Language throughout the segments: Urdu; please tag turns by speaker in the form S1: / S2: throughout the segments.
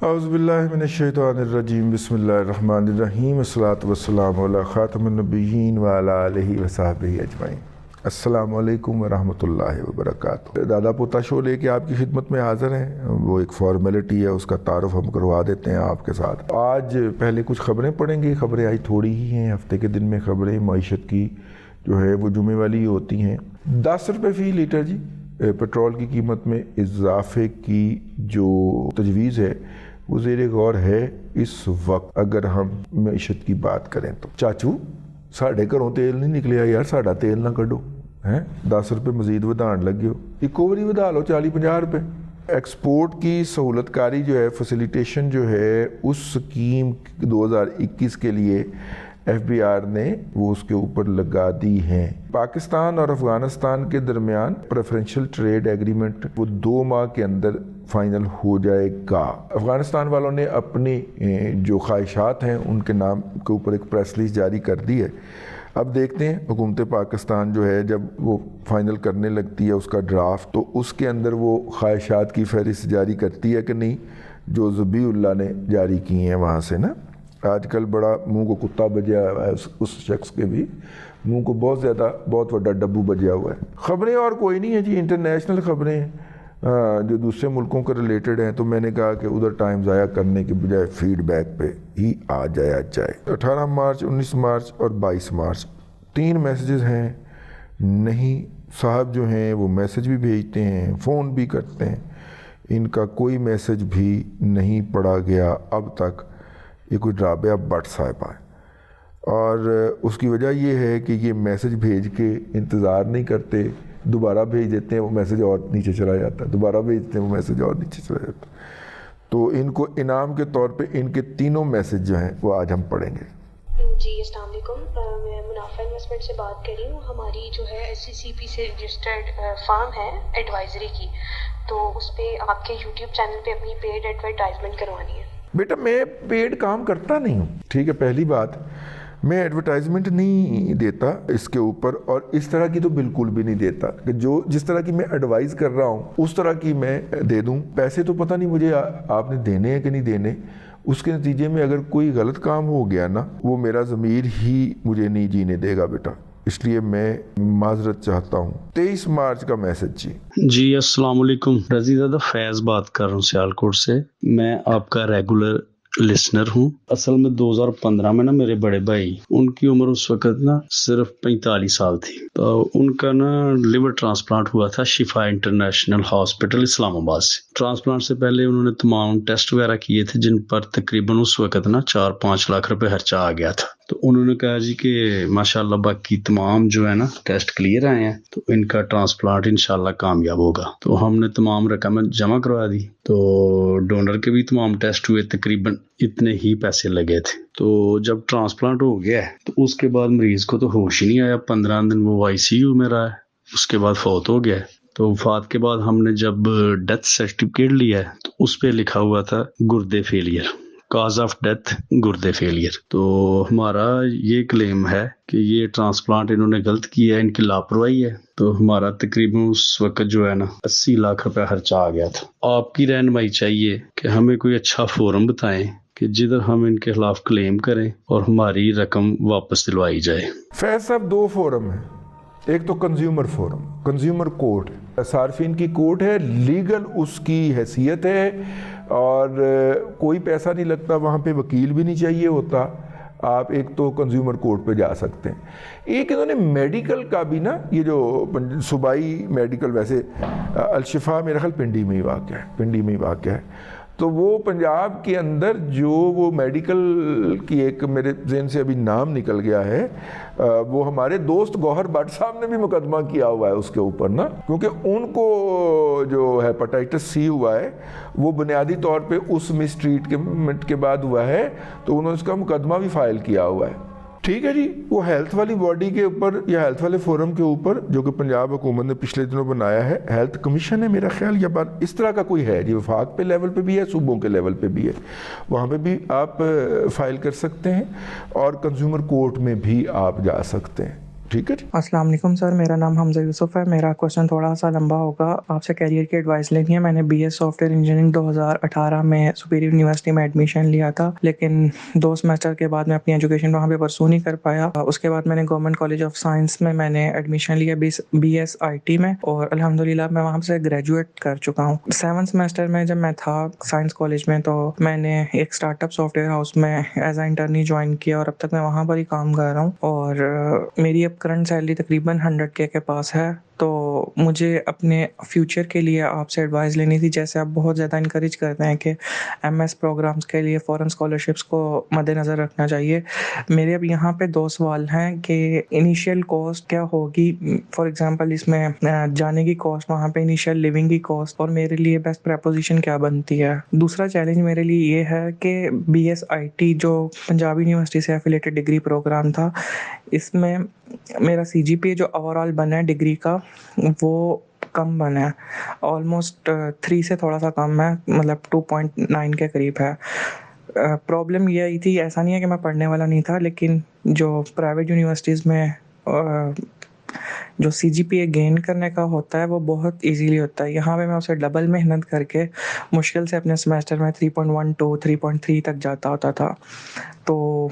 S1: اعوذ باللہ من الشیطان الرجیم بسم اللہ الرحمن الرحیم الصلاۃ والسلام علی خاتم النبیین وعلی آلہ وصحبہ اجمعین۔ السلام علیکم ورحمۃ اللہ وبرکاتہ۔ دادا پوتا شو لے کے آپ کی خدمت میں حاضر ہیں۔ وہ ایک فارمیلٹی ہے، اس کا تعارف ہم کروا دیتے ہیں آپ کے ساتھ۔ آج پہلے کچھ خبریں پڑھیں گے۔ خبریں آج تھوڑی ہی ہیں، ہفتے کے دن میں خبریں معیشت کی جو ہے وہ جمعے والی ہوتی ہیں۔ 10 روپے فی لیٹر جی پیٹرول کی قیمت میں اضافے کی جو تجویز ہے وہ زیر غور ہے اس وقت۔ اگر ہم معیشت کی بات کریں تو چاچو ساڑھے گھروں تیل نہیں نکلیا یار، ساڑھا تیل نہ کڈو ہیں۔ 10 روپے مزید ودھان لگے ہو، ایک اووری ودھا لو 40-50 روپے۔ ایکسپورٹ کی سہولت کاری جو ہے، فیسیلیٹیشن جو ہے، اس سکیم 2021 کے لیے ایف بی آر نے وہ اس کے اوپر لگا دی ہیں۔ پاکستان اور افغانستان کے درمیان پریفرنشل ٹریڈ ایگریمنٹ وہ 2 ماہ کے اندر فائنل ہو جائے گا۔ افغانستان والوں نے اپنی جو خواہشات ہیں ان کے نام کے اوپر ایک پریس ریلیز جاری کر دی ہے۔ اب دیکھتے ہیں حکومت پاکستان جو ہے جب وہ فائنل کرنے لگتی ہے اس کا ڈرافٹ، تو اس کے اندر وہ خواہشات کی فہرست جاری کرتی ہے کہ نہیں، جو ذبیح اللہ نے جاری کی ہیں وہاں سے نا۔ آج کل بڑا منہ کو کتا بجیا ہوا ہے، اس شخص کے بھی منہ کو بہت بڑا ڈبو بجیا ہوا ہے۔ خبریں اور کوئی نہیں ہے جی، انٹرنیشنل خبریں ہیں جو دوسرے ملکوں کے ریلیٹڈ ہیں، تو میں نے کہا کہ ادھر ٹائم ضائع کرنے کے بجائے فیڈ بیک پہ ہی آ جایا جائے۔ 18 مارچ 19 مارچ اور 22 مارچ 3 میسیجز ہیں۔ نہیں صاحب جو ہیں وہ میسیج بھی بھیجتے ہیں، فون بھی کرتے ہیں، ان کا کوئی میسیج بھی نہیں پڑھا گیا اب تک۔ یہ کوئی رابعہ بٹ صاحبہ ہے، اور اس کی وجہ یہ ہے کہ یہ میسیج بھیج کے انتظار نہیں کرتے، دوبارہ بھیج دیتے ہیں، وہ میسیج اور نیچے چلا جاتا ہے، دوبارہ بھیجتے ہیں، وہ میسیج اور نیچے چلا جاتا ہے۔ تو ان کو انعام کے طور پہ ان کے تینوں میسیج جو ہیں وہ آج ہم پڑھیں گے۔
S2: جی السلام علیکم، میں منافع انویسٹمنٹ سے بات کر رہی ہوں۔ ہماری جو ہے SCCP سے رجسٹرڈ فارم ہے ایڈوائزری کی، تو اس پہ آپ کے یوٹیوب چینل پہ اپنی پیڈ ایڈورٹائزمنٹ کروانی ہے۔
S1: بیٹا میں پیڈ کام کرتا نہیں ہوں، ٹھیک ہے، پہلی بات میں ایڈورٹائزمنٹ نہیں دیتا اس کے اوپر، اور اس طرح کی تو بالکل بھی نہیں دیتا کہ جس طرح کی میں ایڈوائز کر رہا ہوں اس طرح کی میں دے دوں۔ پیسے تو پتہ نہیں مجھے آپ نے دینے ہیں کہ نہیں دینے، اس کے نتیجے میں اگر کوئی غلط کام ہو گیا نا، وہ میرا ضمیر ہی مجھے نہیں جینے دے گا بیٹا، اس لیے میں معذرت چاہتا ہوں۔ 23 مارچ کا میسج
S3: جی السلام علیکم، رضی زادہ فیض بات کر رہا ہوں سیالکوٹ سے۔ میں آپ کا ریگولر لسنر ہوں۔ اصل میں 2015 میں نا میرے بڑے بھائی، ان کی عمر اس وقت نا صرف 45 سال تھی، تو ان کا نا لیور ٹرانسپلانٹ ہوا تھا شفا انٹرنیشنل ہاسپٹل اسلام آباد سے۔ ٹرانسپلانٹ سے پہلے انہوں نے تمام ٹیسٹ وغیرہ کیے تھے، جن پر تقریباً اس وقت نا 4-5 لاکھ روپے خرچہ آ گیا تھا۔ تو انہوں نے کہا جی کہ ماشاءاللہ باقی تمام جو ہے نا ٹیسٹ کلیئر آئے ہیں، تو ان کا ٹرانسپلانٹ انشاءاللہ کامیاب ہوگا۔ تو ہم نے تمام رقم جمع کروا دی، تو ڈونر کے بھی تمام ٹیسٹ ہوئے، تقریباً اتنے ہی پیسے لگے تھے۔ تو جب ٹرانسپلانٹ ہو گیا تو اس کے بعد مریض کو تو ہوش ہی نہیں آیا، 15 دن وہ ICU میں رہا ہے، اس کے بعد فوت ہو گیا۔ تو وفات کے بعد ہم نے جب ڈیتھ سرٹیفکیٹ لیا ہے تو اس پہ لکھا ہوا تھا گردے فیلئر، کاز آف ڈیتھ گردے فیلئر۔ تو ہمارا یہ کلیم ہے کہ یہ ٹرانسپلانٹ انہوں نے غلط کیا ہے، ان کی لاپرواہی ہے۔ تو ہمارا تقریباً اس وقت جو ہے نا 80 لاکھ روپے خرچہ آ گیا تھا۔ آپ کی رہنمائی چاہیے کہ ہمیں کوئی اچھا فورم بتائیں کہ جدھر ہم ان کے خلاف کلیم کریں اور ہماری رقم واپس دلوائی جائے۔
S1: فیض صاحب 2 فورم ہیں، ایک تو کنزیومر فورم، کنزیومر کورٹ، صارفین کی کورٹ ہے، لیگل اس کی حیثیت ہے، اور کوئی پیسہ نہیں لگتا، وہاں پہ وکیل بھی نہیں چاہیے ہوتا۔ آپ ایک تو کنزیومر کورٹ پہ جا سکتے ہیں۔ ایک انہوں نے میڈیکل کا بھی نا، یہ جو صوبائی میڈیکل، ویسے الشفا میرا خیال پنڈی میں ہی واقع ہے، تو وہ پنجاب کے اندر جو وہ میڈیکل کی ایک میرے ذہن سے ابھی نام نکل گیا ہے، وہ ہمارے دوست گوہر بٹ صاحب نے بھی مقدمہ کیا ہوا ہے اس کے اوپر نا، کیونکہ ان کو جو ہیپاٹائٹس C ہوا ہے وہ بنیادی طور پہ اس مس ٹریٹمنٹ کے بعد ہوا ہے، تو انہوں نے اس کا مقدمہ بھی فائل کیا ہوا ہے۔ ٹھیک ہے جی، وہ ہیلتھ والی باڈی کے اوپر یا ہیلتھ والے فورم کے اوپر جو کہ پنجاب حکومت نے پچھلے دنوں بنایا ہے، ہیلتھ کمیشن ہے میرا خیال، یا بات اس طرح کا کوئی ہے جی، وفاق پہ لیول پہ بھی ہے، صوبوں کے لیول پہ بھی ہے، وہاں پہ بھی آپ فائل کر سکتے ہیں، اور کنزیومر کورٹ میں بھی آپ جا سکتے ہیں۔ ٹھیک ہے جی.
S4: السلام علیکم سر، میرا نام حمزہ یوسف ہے. میرا کویشچن تھوڑا سا لمبا ہوگا. آپ سے کیریئر کی ایڈوائس لینی ہے. میں نے B S soft ware engineering 2018 میں سپیریئر یونیورسٹی میں ایڈمیشن لیا تھا، لیکن 2 سیمسٹر کے بعد میں اپنی ایجوکیشن وہاں پہ پرسو نہیں کر پایا. اس کے بعد میں نے گورنمنٹ کالج آف سائنس میں نے ایڈمیشن لیا بی ایس آئی ٹی میں، اور الحمدللہ میں وہاں سے گریجویٹ کر چکا ہوں. 7 سیمسٹر میں جب میں تھا سائنس کالج میں تو میں نے ایک start up soft where house میں ایز اے انٹرنی جوائن کیا، اور اب تک میں وہاں پر ہی کام کر رہا ہوں. اور میری اب کرنٹ سیلری تقریباً 100K کے پاس ہے. تو مجھے اپنے فیوچر کے لیے آپ سے ایڈوائس لینی تھی. جیسے آپ بہت زیادہ انکریج کرتے ہیں کہ ایم ایس پروگرامز کے لیے فورن اسکالرشپس کو مد نظر رکھنا چاہیے. میرے اب یہاں پہ 2 سوال ہیں کہ انیشیل کاسٹ کیا ہوگی، فار ایگزامپل اس میں جانے کی کاسٹ، وہاں پہ انیشیل لیونگ کی کاسٹ، اور میرے لیے بیسٹ پریپوزیشن کیا بنتی ہے. دوسرا چیلنج میرے لیے یہ ہے کہ بی ایس آئی ٹی جو پنجاب یونیورسٹی سے ایفیلیٹڈ ڈگری پروگرام تھا، اس میں میرا سی جی پی اے جو اوور آل بنا ہے ڈگری کا وہ کم بنا ہے، آلموسٹ 3 سے تھوڑا سا کم ہے، مطلب 2.9 کے قریب ہے. پرابلم یہ آئی تھی، ایسا نہیں ہے کہ میں پڑھنے والا نہیں تھا، لیکن جو پرائیویٹ یونیورسٹیز میں جو سی جی پی اے گین کرنے کا ہوتا ہے وہ بہت ایزیلی ہوتا ہے. یہاں پہ میں اسے ڈبل محنت کر کے مشکل سے اپنے سمیسٹر میں 3.12 3.3 تک جاتا ہوتا تھا. تو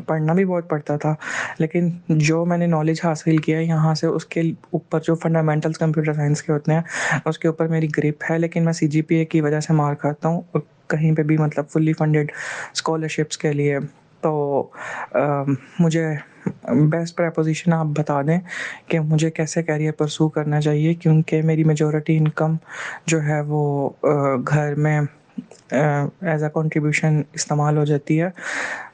S4: پڑھنا بھی بہت پڑتا تھا، لیکن جو میں نے نالج حاصل کیا ہے یہاں سے، اس کے اوپر جو فنڈامنٹلز کمپیوٹر سائنس کے ہوتے ہیں اس کے اوپر میری گرپ ہے. لیکن میں سی جی پی اے کی وجہ سے مار کھاتا ہوں کہیں پہ بھی، مطلب فلی فنڈیڈ اسکالرشپس کے لیے. تو مجھے بیسٹ پریپوزیشن آپ بتا دیں کہ مجھے کیسے کیریئر پرسو کرنا چاہیے، کیونکہ میری میجورٹی انکم جو ہے وہ گھر میں ایز اے کنٹریبیوشن استعمال ہو جاتی ہے.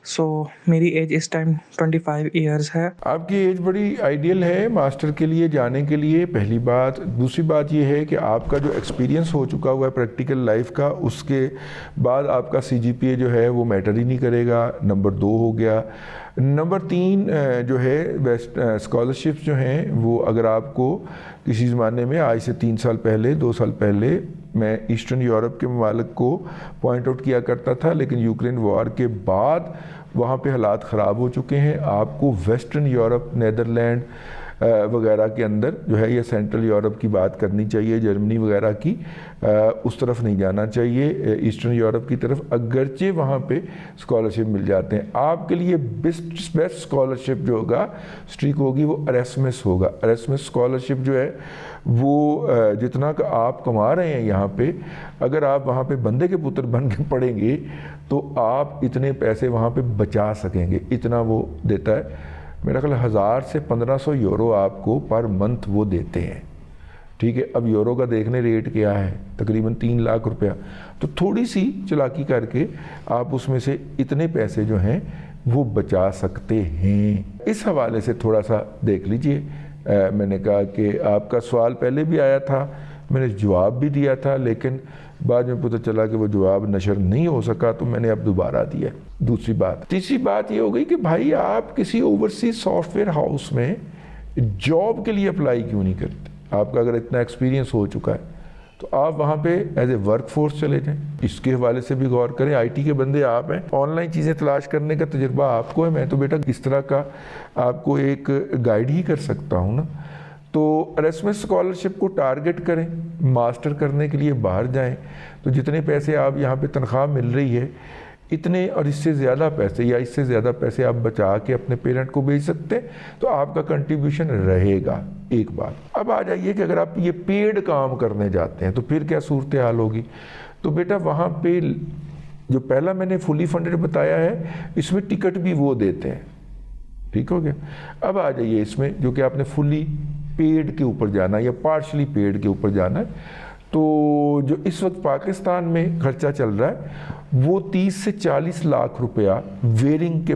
S4: سو میری ایج اس ٹائم 25 ایئرز ہے.
S1: آپ کی ایج بڑی آئیڈیل ہے ماسٹر کے لیے جانے کے لیے، پہلی بات. دوسری بات یہ ہے کہ آپ کا جو ایکسپیرینس ہو چکا ہوا ہے پریکٹیکل لائف کا، اس کے بعد آپ کا سی جی پی اے جو ہے وہ میٹر ہی نہیں کرے گا. نمبر 2 ہو گیا. نمبر 3 جو ہے بیسٹ اسکالرشپس جو ہیں وہ، اگر آپ کو کسی زمانے میں آج سے 3 سال پہلے 2 سال پہلے میں ایسٹرن یورپ کے ممالک کو پوائنٹ آؤٹ کیا کرتا تھا، لیکن یوکرین وار کے بعد وہاں پہ حالات خراب ہو چکے ہیں. آپ کو ویسٹرن یورپ، نیدرلینڈ وغیرہ کے اندر جو ہے، یا سینٹرل یورپ کی بات کرنی چاہیے، جرمنی وغیرہ کی، اس طرف نہیں جانا چاہیے، ایسٹرن یورپ کی طرف. اگرچہ وہاں پہ اسکالرشپ مل جاتے ہیں. آپ کے لیے بیسٹ اسکالرشپ جو ہوگا اسٹریک ہوگی وہ اراسمس ہوگا. اراسمس اسکالرشپ جو ہے وہ جتنا کہ آپ کما رہے ہیں یہاں پہ، اگر آپ وہاں پہ بندے کے پتر بن کے پڑھیں گے تو آپ اتنے پیسے وہاں پہ بچا سکیں گے. اتنا وہ دیتا ہے. میرا خیال 1000 سے 1500 یورو آپ کو پر منتھ وہ دیتے ہیں. ٹھیک ہے. اب یورو کا دیکھنے ریٹ کیا ہے، تقریباً 3 لاکھ روپیہ. تو تھوڑی سی چلاکی کر کے آپ اس میں سے اتنے پیسے جو ہیں وہ بچا سکتے ہیں. اس حوالے سے تھوڑا سا دیکھ لیجئے. میں نے کہا کہ آپ کا سوال پہلے بھی آیا تھا، میں نے جواب بھی دیا تھا، لیکن بعد میں پتہ چلا کہ وہ جواب نشر نہیں ہو سکا، تو میں نے اب دوبارہ دیا. دوسری بات. تیسری بات یہ ہو گئی کہ بھائی آپ کسی اوورسیز سافٹ ویئر ہاؤس میں جاب کے لیے اپلائی کیوں نہیں کرتے؟ آپ کا اگر اتنا ایکسپیرینس ہو چکا ہے تو آپ وہاں پہ ایز اے ورک فورس چلے جائیں. اس کے حوالے سے بھی غور کریں. آئی ٹی کے بندے آپ ہیں، آن لائن چیزیں تلاش کرنے کا تجربہ آپ کو ہے. میں تو بیٹا اس طرح کا آپ کو ایک گائیڈ ہی کر سکتا ہوں نا. تو اراسمس اسکالرشپ کو ٹارگٹ کریں، ماسٹر کرنے کے لیے باہر جائیں. تو جتنے پیسے آپ یہاں پہ تنخواہ مل رہی ہے، اتنے اور اس سے زیادہ پیسے یا اس سے زیادہ پیسے آپ بچا کے اپنے پیرنٹ کو بھیج سکتے ہیں، تو آپ کا کنٹریبیوشن رہے گا. ایک بات. اب آ جائیے کہ اگر آپ یہ پیڈ کام کرنے جاتے ہیں تو پھر کیا صورتحال ہوگی. تو بیٹا وہاں پہ جو پہلا میں نے فلی فنڈڈ بتایا ہے، اس میں ٹکٹ بھی وہ دیتے ہیں. ٹھیک ہو گیا. اب آ جائیے اس میں جو کہ آپ نے فلی پیڈ کے اوپر جانا ہے یا پارشلی پیڈ کے اوپر جانا ہے. تو جو اس وقت پاکستان میں خرچہ چل رہا ہے وہ 30 سے 40 لاکھ روپیہ. ویئرنگ کے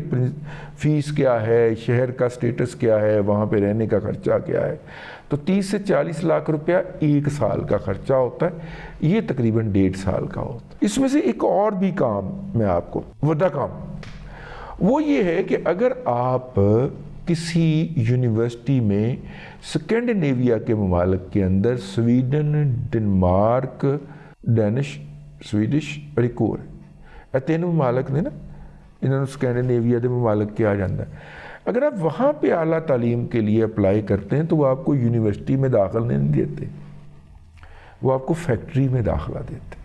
S1: فیس کیا ہے، شہر کا سٹیٹس کیا ہے، وہاں پہ رہنے کا خرچہ کیا ہے. تو 30 سے 40 لاکھ روپیہ 1 سال کا خرچہ ہوتا ہے. یہ تقریباً 1.5 سال کا ہوتا ہے. اس میں سے ایک اور بھی کام میں آپ کو وڈا کام، وہ یہ ہے کہ اگر آپ کسی یونیورسٹی میں سکینڈینیویا کے ممالک کے اندر، سویڈن، ڈنمارک، ڈینش، سویڈش اور ایک اور ہے، تینوں ممالک نے نا، انہوں نے سکینڈینیویا دے ممالک کیا جاتا ہے. اگر آپ وہاں پہ اعلیٰ تعلیم کے لیے اپلائی کرتے ہیں تو وہ آپ کو یونیورسٹی میں داخلہ نہیں دیتے، وہ آپ کو فیکٹری میں داخلہ دیتے.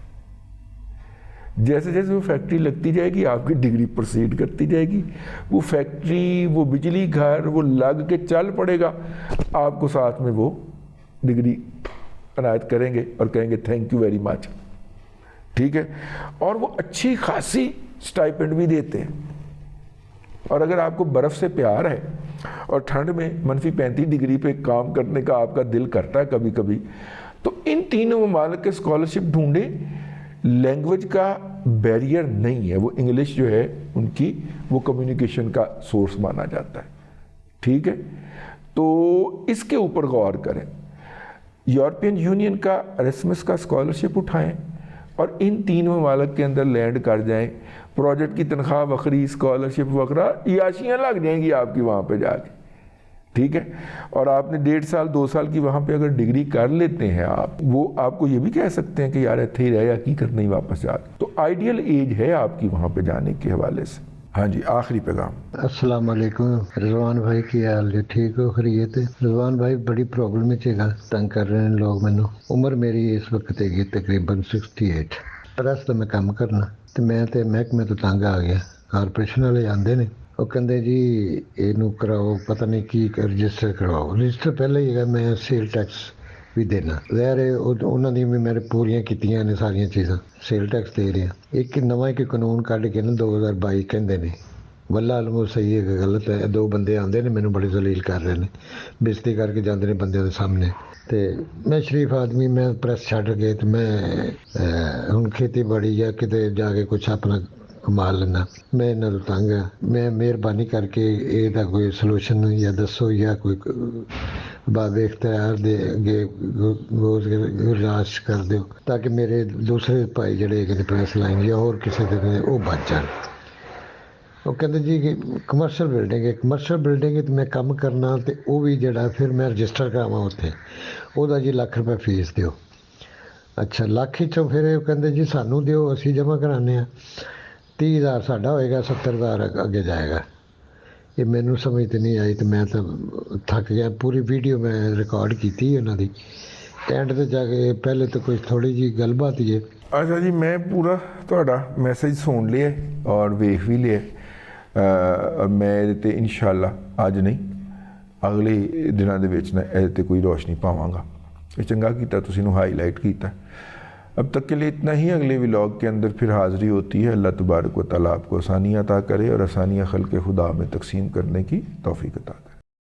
S1: جیسے جیسے وہ فیکٹری لگتی جائے گی آپ کی ڈگری پروسیڈ کرتی جائے گی، وہ فیکٹری، وہ بجلی گھر، وہ لگ کے چل پڑے گا، آپ کو ساتھ میں وہ ڈگری عنایت کریں گے اور کہیں گے تھینک یو ویری مچ. ٹھیک ہے، اور وہ اچھی خاصی سٹائپنڈ بھی دیتے ہیں. اور اگر آپ کو برف سے پیار ہے اور ٹھنڈ میں -35 ڈگری پہ کام کرنے کا آپ کا دل کرتا ہے کبھی کبھی، تو ان تینوں ممالک کے اسکالرشپ ڈھونڈیں. لینگویج کا بیریئر نہیں ہے، وہ انگلش جو ہے ان کی وہ کمیونیکیشن کا سورس مانا جاتا ہے. ٹھیک ہے، تو اس کے اوپر غور کریں. یورپین یونین کا ایراسمس کا اسکالرشپ اٹھائیں اور ان تین ممالک کے اندر لینڈ کر جائیں. پروجیکٹ کی تنخواہ وقری، اسکالرشپ وغیرہ عیاشیاں لگ جائیں گی آپ کی وہاں پہ جا کے. ٹھیک ہے، اور آپ نے 1.5 سال 2 سال کی وہاں پہ اگر ڈگری کر لیتے ہیں آپ، وہ آپ کو یہ بھی کہہ سکتے ہیں کہ یار اتھے ہی رہے، حقیقت نہیں واپس جا. تو آئیڈیل ایج ہے آپ کی وہاں پہ جانے کے حوالے سے. ہاں جی، آخری پیغام.
S5: السلام علیکم رضوان بھائی، کی حال ہے؟ ٹھیک ہو؟ خیریت ہے؟ رضوان بھائی بڑی پرابلم ہے، تنگ کر رہے ہیں لوگ مینوں. عمر میری اس وقت ہے تقریباً 68. پرس تو میں کام کرنا تو میں تے محکمے تو تنگ آ گیا. کارپوریشن والے آندے نے، وہ کہندے جی یہ کراؤ، پتہ نہیں کی رجسٹر کرواؤ. رجسٹر پہلے ہی ہے، میں سیل ٹیکس بھی دینا. ظاہر ہے انہوں نے بھی میرے پوریاں کیتیاں نے ساریاں چیزاں، سیل ٹیکس دے رہے ہیں. ایک نواں ایک قانون کਢ کے نا 2022 کہندے نے، واللہ علم صحیح ہے کہ غلط ہے. 2 بندے آندے نے مینوں بڑی ذلیل کر رہے ہیں، بےزتی کر کے جاندے نے بندیاں دے سامنے. تے میں شریف آدمی، میں پریس چھڈ کے تے میں ہن کھیتی باڑی یا کتے جا کے کچھ اپنا کما لینا. میں انہاں تو تنگ ہاں. میں مہربانی کر کے یہ کوئی سلوشن یا دسو یا کوئی باب اختیار دے گے گزارش کر دیو تاکہ میرے دوسرے بھائی جڑے کہ پریس لائن یا اور کسی دے وہ بچ جان. وہ کہتے جی کہ کمرشل بلڈنگ تو میں کم کرنا تو وہ بھی جڑا پھر میں رجسٹر کراواں اتنے، وہ جی ₹1,00,000 فیس دیو. اچھا، لاکھ چوں پھر وہ کہتے جی سانوں دیو، اسی جمع کرانے ہیں. 30,000 ساڈا ہوئے گا، 70,000 اگے جائے گا. یہ مینوں سمجھ تو نہیں آئی تو میں تو تھک گیا. پوری ویڈیو میں ریکارڈ کی انہوں دی. اینڈ تے جا کے پہلے تو کوئی تھوڑی جی گل بات ہی ہے.
S1: اچھا جی، میں پورا تہاڈا میسج سن لیا اور ویکھ بھی لیا. میں تے انشاءاللہ اج نہیں اگلے دنوں دے وچ تے کوئی روشنی پاواں گا. یہ چنگا کیتا تسی نو ہائی لائٹ کیتا. اب تک کے لیے اتنا ہی. اگلے ولاگ کے اندر پھر حاضری ہوتی ہے. اللہ تبارک و تعالیٰ آپ کو آسانیاں عطا کرے اور آسانیاں خلق خدا میں تقسیم کرنے کی توفیق عطا کرے.